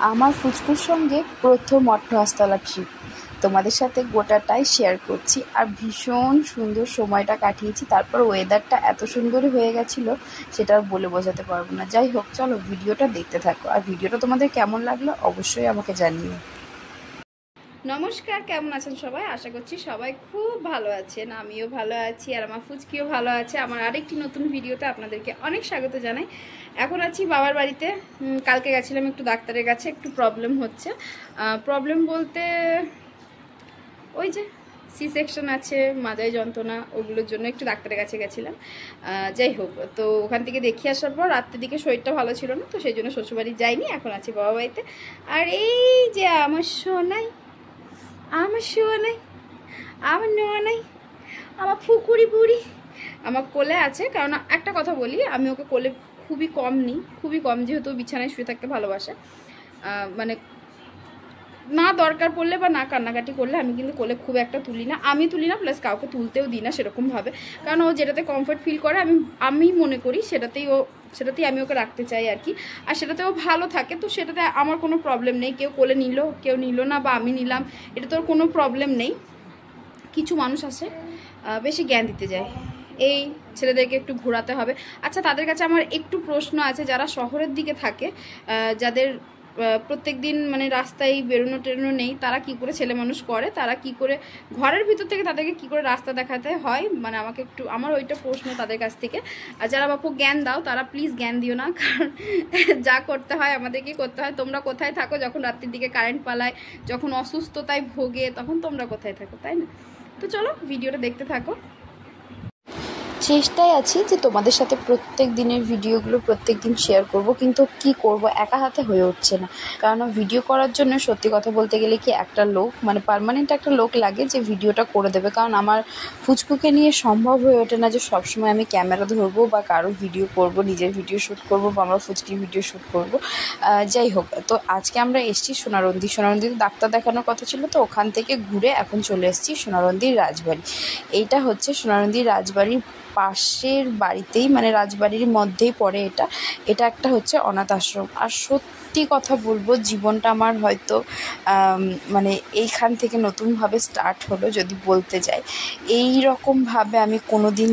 আমার ফুচকুর সঙ্গে প্রথম অট্টহাসতলা ট্রিপ তোমাদের সাথে গোটাটাই শেয়ার করছি। আর ভীষণ সুন্দর সময়টা কাটিয়েছি। তারপর ওয়েদারটা এত সুন্দর হয়ে গেছিলো সেটা আর বলে বোঝাতে পারবো না। যাই হোক, চলো ভিডিওটা দেখতে থাকো। আর ভিডিওটা তোমাদের কেমন লাগলো অবশ্যই আমাকে জানিও। নমস্কার, কেমন আছেন সবাই? আশা করছি সবাই খুব ভালো আছেন। আমিও ভালো আছি আর আমার ফুচকিও ভালো আছে। আমার আরেকটি নতুন ভিডিওতে আপনাদেরকে অনেক স্বাগত জানাই। এখন আছি বাবার বাড়িতে। কালকে গেছিলাম একটু ডাক্তারের কাছে, একটু প্রবলেম হচ্ছে। প্রবলেম বলতে ওই যে সি সেকশন আছে, মাজায় যন্ত্রণা, ওগুলোর জন্য একটু ডাক্তারের কাছে গেছিলাম। যাই হোক, তো ওখান থেকে দেখিয়ে আসার পর রাত্রের দিকে শরীরটা ভালো ছিল না, তো সেই জন্য শ্বশুরবাড়ি যাইনি। এখন আছি বাবা বাড়িতে। আর এই যে আমার সোনাই, আমার শোয়া নাই, আমার নেওয়া নাই, আমার ফুকুরি বুড়ি আমার কোলে আছে। কারণ একটা কথা বলি, আমি ওকে কোলে খুবই কম নিই, খুবই কম, যেহেতু বিছানায় শুয়ে থাকতে ভালোবাসে। মানে না দরকার পড়লে বা না কান্নাকাটি করলে আমি কিন্তু কোলে খুব একটা তুলি না, প্লাস কাউকে তুলতেও দিই না সেরকমভাবে। কারণ ও যেটাতে কমফর্ট ফিল করে আমি মনে করি সেটাতেই আমি ওকে রাখতে চাই আর কি। আর সেটাতে ও ভালো থাকে, তো সেটাতে আমার কোনো প্রবলেম নেই। কেউ কোলে নিল, কেউ নিল না, বা আমি নিলাম, এটা তোর কোনো প্রবলেম নেই। কিছু মানুষ আছে বেশি জ্ঞান দিতে যায়, এই ছেলেদেরকে একটু ঘোরাতে হবে। আচ্ছা, তাদের কাছে আমার একটু প্রশ্ন আছে, যারা শহরের দিকে থাকে, যাদের প্রত্যেক দিন মানে রাস্তায় বেরোনো টেরোনো নেই, তারা কি করে ছেলে মানুষ করে, তারা কি করে ঘরের ভিতর থেকে তাদেরকে কি করে রাস্তা দেখাতে হয়, মানে আমাকে একটু, আমার ওইটা প্রশ্ন তাদের কাছ থেকে। আর যারা বাপু জ্ঞান দাও, তারা প্লিজ জ্ঞান দিও না, কারণ যা করতে হয় আমাদেরকেই করতে হয়। তোমরা কোথায় থাকো যখন রাত্রির দিকে কারেন্ট পালায়, যখন অসুস্থতায় ভোগে, তখন তোমরা কোথায় থাকো, তাই না? তো চলো ভিডিওটা দেখতে থাকো। চেষ্টায় আছি যে তোমাদের সাথে প্রত্যেক দিনের ভিডিওগুলো প্রত্যেক দিন শেয়ার করব, কিন্তু কি করব, একা হাতে হয়ে উঠছে না। কারণ ভিডিও করার জন্য সত্যি কথা বলতে গেলে কি একটা লোক, মানে পার্মানেন্ট একটা লোক লাগে যে ভিডিওটা করে দেবে। কারণ আমার ফুচকুকে নিয়ে সম্ভব হয়ে ওঠে না যে সবসময় আমি ক্যামেরা ধরবো বা কারো ভিডিও করব, নিজের ভিডিও শ্যুট করব বা আমরা ফুচকির ভিডিও শ্যুট করব। যাই হোক, তো আজকে আমরা এসেছি সোনারন্দিতে ডাক্তার দেখানোর কথা ছিল, তো ওখান থেকে ঘুরে এখন চলে এসেছি সোনারন্দির রাজবাড়ি। এইটা হচ্ছে সোনারন্দির রাজবাড়ির পাশের বাড়িতেই, মানে রাজবাড়ির মধ্যেই পড়ে এটা একটা হচ্ছে অনাথ আশ্রম। আর সত্যি কথা বলবো, জীবনটা আমার হয়তো মানে এইখান থেকে নতুনভাবে স্টার্ট হলো যদি বলতে যাই। এই রকমভাবে আমি কোনো দিন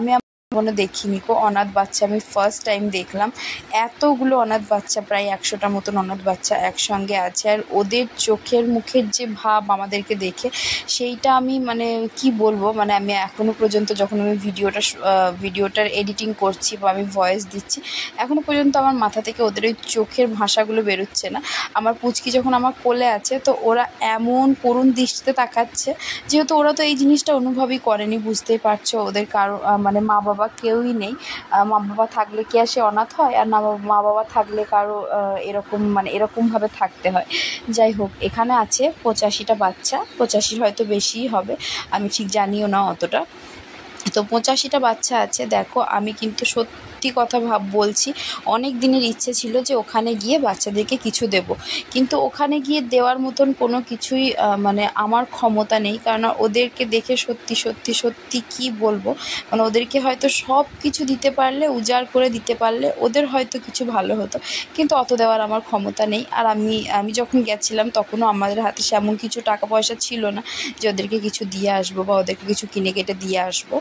আমি কোনো দেখিনি কো অনাথ বাচ্চা। আমি ফার্স্ট টাইম দেখলাম এতগুলো অনাথ বাচ্চা, প্রায় 100টা মতন অনাথ বাচ্চা একসঙ্গে আছে। আর ওদের চোখের মুখের যে ভাব আমাদেরকে দেখে, সেইটা আমি মানে কি বলবো, মানে আমি এখনও পর্যন্ত যখন আমি ভিডিওটার এডিটিং করছি বা আমি ভয়েস দিচ্ছি, এখনও পর্যন্ত আমার মাথা থেকে ওদের ওই চোখের ভাষাগুলো বেরোচ্ছে না। আমার পুচকি যখন আমার কোলে আছে, তো ওরা এমন করুণ দৃষ্টিতে তাকাচ্ছে, যেহেতু ওরা তো এই জিনিসটা অনুভবই করেনি, বুঝতেই পারছো। ওদের কারো মানে মা বাবা কেউই নেই। মা বাবা থাকলে কি আর সে অনাথ হয়? আর না, মা বাবা থাকলে কারো এরকমভাবে থাকতে হয়। যাই হোক, এখানে আছে 85টা বাচ্চা, 85 হয়তো বেশিই হবে, আমি ঠিক জানিও না অতটা। তো 85টা বাচ্চা আছে। দেখো, আমি কিন্তু সত্যি কথা বলছি, অনেক দিনের ইচ্ছে ছিল যে ওখানে গিয়ে বাচ্চাদেরকে কিছু দেব, কিন্তু ওখানে গিয়ে দেওয়ার মতন কোনো কিছুই মানে আমার ক্ষমতা নেই। কারণ ওদেরকে দেখে সত্যি কি বলবো, মানে ওদেরকে হয়তো সব কিছু দিতে পারলে, উজাড় করে দিতে পারলে ওদের হয়তো কিছু ভালো হতো, কিন্তু অত দেওয়ার আমার ক্ষমতা নেই। আর আমি যখন গেছিলাম তখনও আমাদের হাতে সেমন কিছু টাকা পয়সা ছিল না যে ওদেরকে কিছু দিয়ে আসবো বা ওদেরকে কিছু কিনে কেটে দিয়ে আসবো।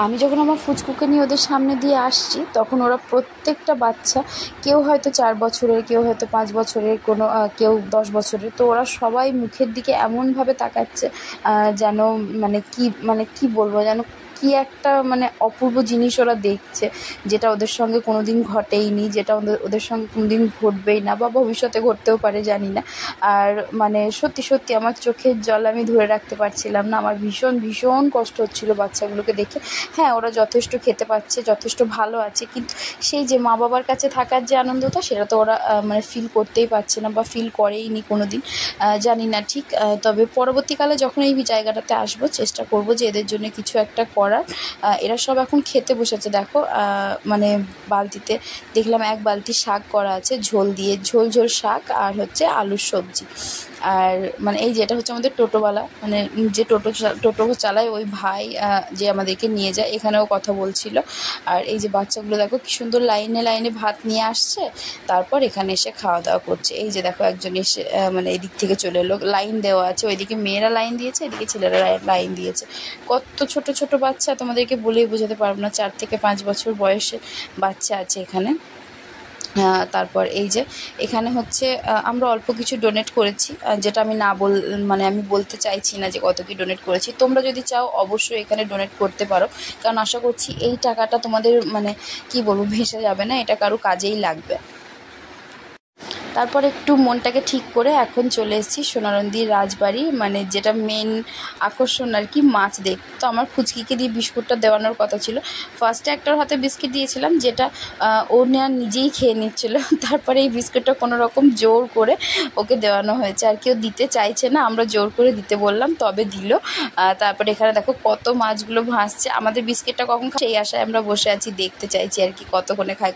আমি যখন আমার ফুচকুকে নিয়ে ওদের সামনে দিয়ে আসছি, তখন ওরা প্রত্যেকটা বাচ্চা, কেউ হয়তো 4 বছরের, কেউ হয়তো 5 বছরের, কেউ 10 বছরের, তো ওরা সবাই মুখের দিকে এমনভাবে তাকাচ্ছে যেন মানে কি বলবো, যেন কি একটা মানে অপূর্ব জিনিস ওরা দেখছে, যেটা ওদের সঙ্গে কোনো দিন ঘটেইনি, যেটা ওদের সঙ্গে কোনো দিন ঘটবেই না বা ভবিষ্যতে ঘটতেও পারে, জানি না। আর মানে সত্যি আমার চোখের জল আমি ধরে রাখতে পারছিলাম না। আমার ভীষণ কষ্ট হচ্ছিল বাচ্চাগুলোকে দেখে। হ্যাঁ, ওরা যথেষ্ট খেতে পাচ্ছে, যথেষ্ট ভালো আছে, কিন্তু সেই যে মা বাবার কাছে থাকার যে আনন্দটা, সেটা তো ওরা মানে ফিল করতেই পারছে না বা ফিল করেইনি কোনো দিন, জানি না ঠিক। তবে পরবর্তীকালে যখন এই জায়গাটাতে আসবো, চেষ্টা করব যে এদের জন্য কিছু একটা করার। করার। এরা সব এখন খেতে বসেছে। দেখো মানে বালতিতে দেখলাম এক বালতি শাক করা আছে, ঝোল দিয়ে, ঝোল ঝোল শাক আর হচ্ছে আলুর সবজি। আর মানে এই যেটা হচ্ছে আমাদের টোটোওয়ালা, মানে যে টোটো চালায় ওই ভাই যে আমাদেরকে নিয়ে যায়, এখানেও কথা বলছিল। আর এই যে বাচ্চাগুলো দেখো কি সুন্দর লাইনে লাইনে ভাত নিয়ে আসছে, তারপর এখানে এসে খাওয়া দাওয়া করছে। এই যে দেখো একজন এসে মানে এদিক থেকে চলে এলো, লাইন দেওয়া আছে, ওইদিকে মেয়েরা লাইন দিয়েছে, এদিকে ছেলেরা লাইন দিয়েছে। কত ছোট ছোট বাচ্চা, তোমাদেরকে বলেই বোঝাতে পারবো না, 4 থেকে 5 বছর বয়সে বাচ্চা আছে এখানে। তারপর এই যে এখানে হচ্ছে আমরা অল্প কিছু ডোনেট করেছি, যেটা আমি মানে আমি বলতে চাইছি না যে কত কি ডোনেট করেছি। তোমরা যদি চাও অবশ্যই এখানে ডোনেট করতে পারো, কারণ আশা করছি এই টাকাটা তোমাদের মানে কি বলবো ভেসে যাবে না, এটা কারো কাজেই লাগবে। তারপর একটু মনটাকে ঠিক করে এখন চলে এসেছি সোনারন্দির রাজবাড়ি, মানে যেটা মেন আকর্ষণ আর কি, মাছ দেখ। তো আমার ফুচকিকে দিয়ে বিস্কুটটা দেওয়ানোর কথা ছিল। ফার্স্টে একটার হাতে বিস্কিট দিয়েছিলাম, যেটা ও নিজেই খেয়ে নিচ্ছিল। তারপরে এই বিস্কুটটা কোনো রকম জোর করে ওকে দেওয়ানো হয়েছে, আর কেউ দিতে চাইছে না, আমরা জোর করে দিতে বললাম তবে দিল। তারপরে এখানে দেখো কত মাছগুলো ভাসছে। আমাদের বিস্কিটটা কখন খায় সেই আশায় আমরা বসে আছি, দেখতে চাইছি আর কি কতক্ষণে খায়।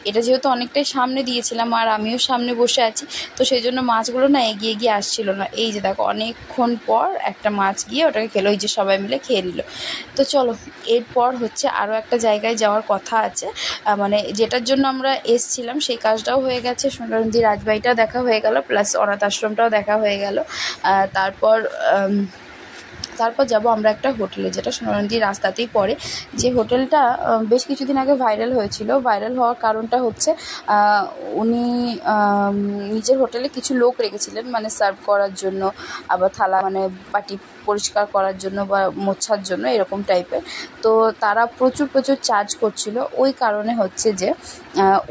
এটা যেহেতু অনেকটাই সামনে দিয়েছিলাম আর আমিও সামনে বসে আছি, তো সেই জন্য মাছগুলো না এগিয়ে গিয়ে আসছিল না। এই যে দেখো অনেকক্ষণ পর একটা মাছ গিয়ে ওটাকে খেলো, এই যে সবাই মিলে খেয়ে নিল। তো চলো এরপর হচ্ছে আরও একটা জায়গায় যাওয়ার কথা আছে, মানে যেটার জন্য আমরা এসছিলাম সেই কাজটাও হয়ে গেছে। সোনারন্দি রাজবাড়িটাও দেখা হয়ে গেল, প্লাস অনাথ আশ্রমটাও দেখা হয়ে গেল। তারপর যাব আমরা একটা হোটেলে, যেটা সোনারন্দির রাস্তাতেই পড়ে। যে হোটেলটা বেশ কিছুদিন আগে ভাইরাল হয়েছিল। ভাইরাল হওয়ার কারণটা হচ্ছে উনি নিজের হোটেলে কিছু লোক রেখেছিলেন, মানে সার্ভ করার জন্য, আবার থালা মানে বাটি পরিষ্কার করার জন্য বা মোছার জন্য, এরকম টাইপের। তো তারা প্রচুর চার্জ করছিল। ওই কারণে হচ্ছে যে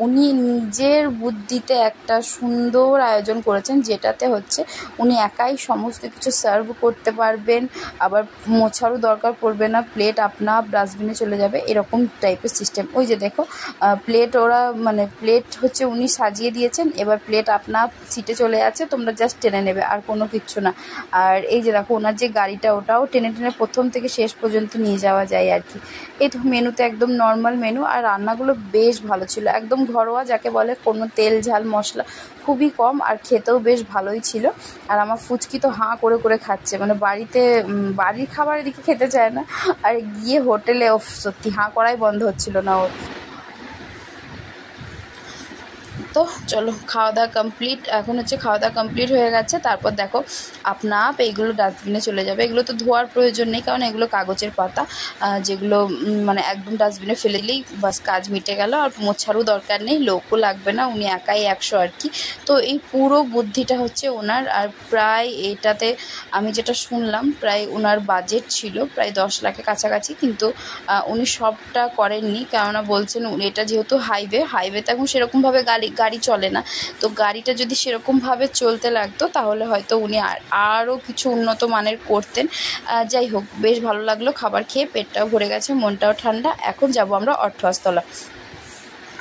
উনি নিজের বুদ্ধিতে একটা সুন্দর আয়োজন করেছেন, যেটাতে হচ্ছে উনি একাই সমস্ত কিছু সার্ভ করতে পারবেন, আবার মোছারও দরকার পড়বে না, প্লেট আপনা ডাস্টবিনে চলে যাবে, এরকম টাইপের সিস্টেম। ওই যে দেখো প্লেট ওরা মানে প্লেট হচ্ছে উনি সাজিয়ে দিয়েছেন, এবার প্লেট আপনা সিটে চলে আছে, তোমরা জাস্ট টেনে নেবে, আর কোনো কিচ্ছু না। আর এই যে দেখো ওনার যে গাড়িটা, ওটাও টেনে প্রথম থেকে শেষ পর্যন্ত নিয়ে যাওয়া যায় আর কি। এই তো মেনুতে একদম নর্মাল মেনু, আর রান্নাগুলো বেশ ভালো ছিল, একদম ঘরোয়া যাকে বলে, কোনো তেল ঝাল মশলা খুবই কম, আর খেতেও বেশ ভালোই ছিল। আর আমার ফুচকি তো হাঁ করে করে খাচ্ছে, মানে বাড়ির খাবার এদিকে খেতে চায় না, আর গিয়ে হোটেলে সত্যি হাঁ করাই বন্ধ হচ্ছিল না ওর। তো চলো খাওয়া দাওয়া কমপ্লিট, এখন হচ্ছে খাওয়া দাওয়া কমপ্লিট হয়ে গেছে। তারপর দেখো আপনা আপ এইগুলো ডাস্টবিনে চলে যাবে। এগুলো তো ধোয়ার প্রয়োজন নেই, কারণ এগুলো কাগজের পাতা, যেগুলো মানে একদম ডাস্টবিনে ফেলে দিলেই বাস কাজ মিটে গেল, আর মোছারও দরকার নেই, লোকও লাগবে না, উনি একাই 100 আর কি। তো এই পুরো বুদ্ধিটা হচ্ছে ওনার। আর প্রায় এটাতে আমি যেটা শুনলাম, প্রায় ওনার বাজেট ছিল প্রায় 10 লাখের কাছাকাছি, কিন্তু উনি সবটা করেননি, কেননা বলছেন এটা যেহেতু হাইওয়েতে এখন সেরকমভাবে গাড়ি চলে না, তো গাড়িটা যদি সেরকমভাবে চলতে লাগতো তাহলে হয়তো উনি আরও কিছু উন্নত মানের করতেন। যাই হোক, বেশ ভালো লাগলো খাবার খেয়ে, পেটটাও ভরে গেছে, মনটাও ঠান্ডা। এখন যাব আমরা অর্থস্থলা,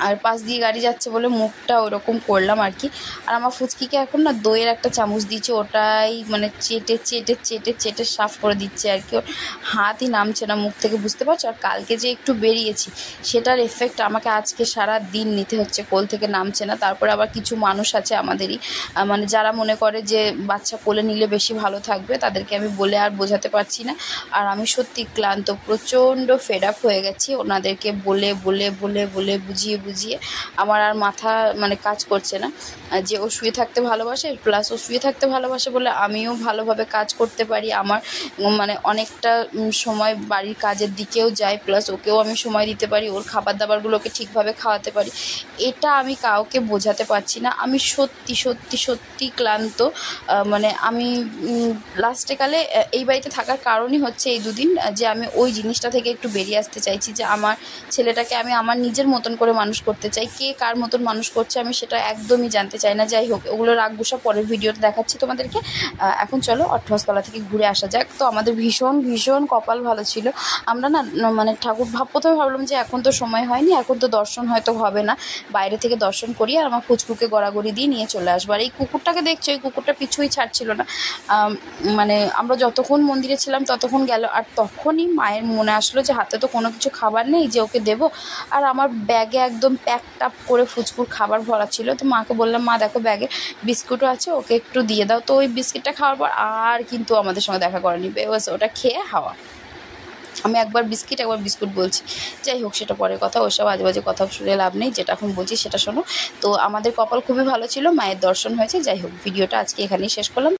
আর পাশ দিয়ে গাড়ি যাচ্ছে বলে মুখটা ওরকম করলাম আর কি। আর আমার ফুচকিকে এখন না দইয়ের একটা চামচ দিয়েছে, ওটাই মানে চেটে চেটে চেটে চেটে সাফ করে দিচ্ছে আর কি, ওর হাতই নামছে না মুখ থেকে, বুঝতে পারছো। আর কালকে যে একটু বেরিয়েছি সেটার এফেক্ট আমাকে আজকে সারা দিন নিতে হচ্ছে, কোল থেকে নামছে না। তারপরে আবার কিছু মানুষ আছে আমাদেরই, মানে যারা মনে করে যে বাচ্চা কোলে নিলে বেশি ভালো থাকবে, তাদেরকে আমি বলে আর বোঝাতে পারছি না। আর আমি সত্যি ক্লান্ত, প্রচণ্ড ফেড আপ হয়ে গেছি, ওনাদেরকে বলে বলে বলে বলে বুঝিয়ে আমার আর মাথা মানে কাজ করছে না। যে ও শুয়ে থাকতে ভালোবাসে, প্লাস ও শুয়ে থাকতে ভালোবাসে বলে আমিও ভালোভাবে কাজ করতে পারি, আমার মানে অনেকটা সময় বাড়ির কাজের দিকেও যাই, প্লাস ওকেও আমি সময় দিতে পারি, ওর খাবার দাবারগুলোকে ঠিকভাবে খাওয়াতে পারি। এটা আমি কাউকে বোঝাতে পারছি না, আমি সত্যি সত্যি সত্যি ক্লান্ত। মানে আমি লাস্টে কালে এই বাড়িতে থাকার কারণই হচ্ছে এই দুদিন, যে আমি ওই জিনিসটা থেকে একটু বেরিয়ে আসতে চাইছি, যে আমার ছেলেটাকে আমি আমার নিজের মতন করে মানুষ মানুষ করতে চাই, কে কার মতন মানুষ করছে আমি সেটা একদমই জানতে চাই না। যাই হোক, ওগুলো রাগ গুসা পরের ভিডিওতে দেখাচ্ছি তোমাদেরকে। এখন চলো অট্টহাসতলা থেকে ঘুরে আসা যাক। তো আমাদের ভীষণ ভীষণ কপাল ভালো ছিল। আমরা না মানে ঠাকুর প্রথমে ভাবলাম যে এখন তো সময় হয়নি, এখন তো দর্শন হয়তো হবে না, বাইরে থেকে দর্শন করি আর আমার ফুচকুকে গড়াগড়ি দিয়ে নিয়ে চলে আসবো। আর এই কুকুরটাকে দেখছো, এই কুকুরটা পিছুই ছাড়ছিল না। মানে আমরা যতক্ষণ মন্দিরে ছিলাম ততক্ষণ গেল, আর তখনই মায়ের মনে আসলো যে হাতে তো কোনো কিছু খাবার নেই যে ওকে দেবো। আর আমার ব্যাগে একদম প্যাক টাপ করে ফুচকুর খাবার ভরা ছিল। তো মাকে বললাম, মা দেখো ব্যাগে বিস্কুটও আছে, ওকে একটু দিয়ে দাও। তো ওই বিস্কিটটা খাওয়ার পর আর কিন্তু আমাদের সঙ্গে দেখা করেনি, বেশ ওটা খেয়ে হাওয়া। আমি একবার বিস্কুট বলছি। যাই হোক, সেটা পরের কথা, ওসব আজে বাজে কথা শুনে লাভ নেই, যেটা এখন বলছি সেটা শোনো। তো আমাদের কপাল খুবই ভালো ছিল, মায়ের দর্শন হয়েছে। যাই হোক, ভিডিওটা আজকে এখানেই শেষ করলাম।